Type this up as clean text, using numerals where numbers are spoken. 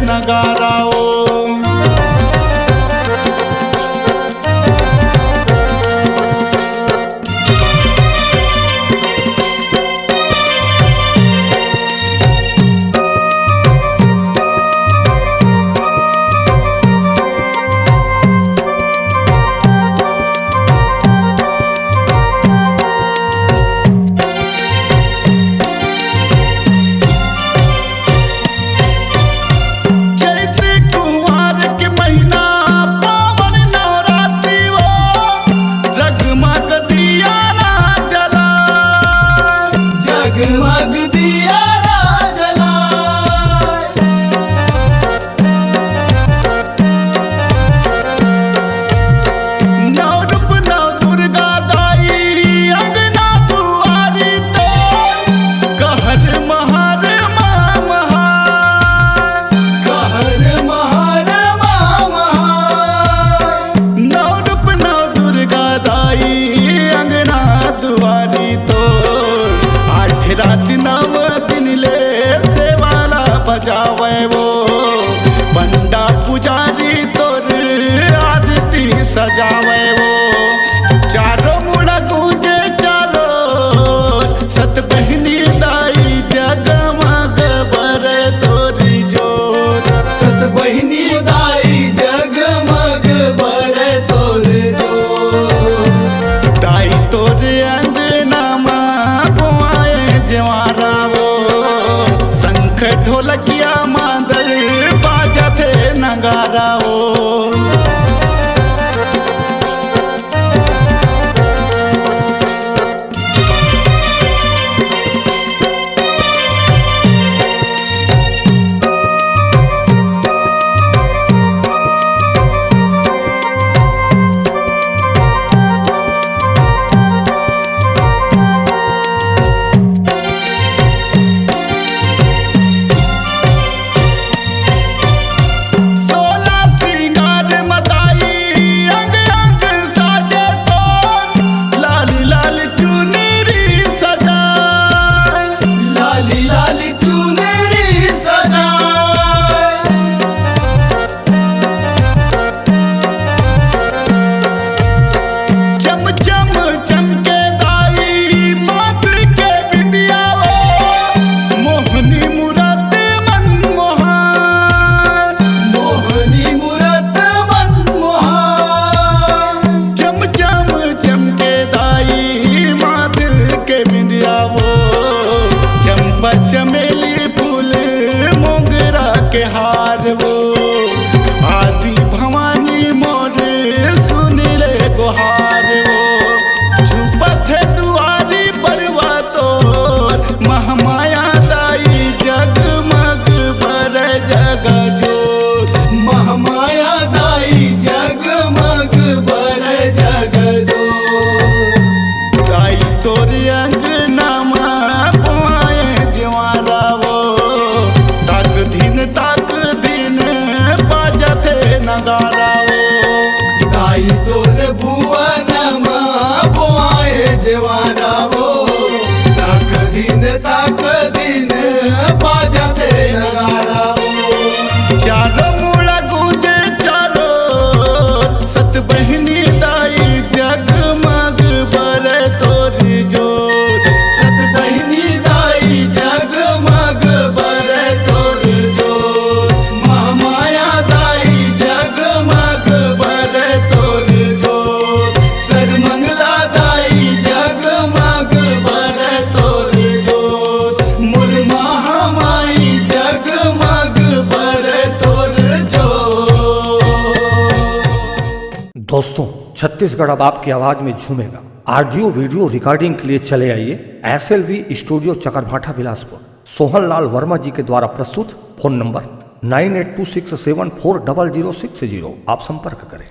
नगाराओ। जगमग दिया ना जलाए, नौ रूप नौ दुर्गा दाई अंगना दुआरी तो कहर महार माँ महार, कहर महार माँ महार। नौ रूप नौ दुर्गा दाई अंगना दुआरी तो रात नव दिन ले सेवाला बजावे वो पंडा पुजारी तोर आरती सजावे वो। चारों मुड़ा गूंजे चारो सत बहिनी दाई जगमग बरे तोरी जोत, सत बहिनी दाई जगमग बरे तोर जोत। दाई तोर अंगना जवारावो शंख ढोलकिया मादर बाजते नगाराओ। चमेली फूल मोगरा के हार वो आदि भवानी मोर सुन ले गुहार वो। छुपत है दुआरी परवा तो महामाया दाई जगमग बर जग जोत, महामाया दाई जगमग बर जग जोत। दाई तोर अंगना ताक दिन बाजते नगाराओ। दाई तोर भुवन बोआए जवारावो, ताक दिन बाजते नगारावो। चारों मुड़ा गूंजे चारो सत बहिनी दाई जगमग बरे तोरी जोत, सत बहिनी दाई जगमग बरे तोर जोत। महामाया दाई जगमग बरे तोर जोत, सर्वमंगला दाई जगमग बरे तोर जोत। मुर महामाई जगमग बरे तोर जोत। दोस्तों, छत्तीसगढ़ अब आपकी आवाज में झूमेगा। ऑडियो वीडियो रिकॉर्डिंग के लिए चले आइए SLV स्टूडियो चकरभाठा बिलासपुर। सोहन लाल वर्मा जी के द्वारा प्रस्तुत। Phone number 9826740060। आप संपर्क करें।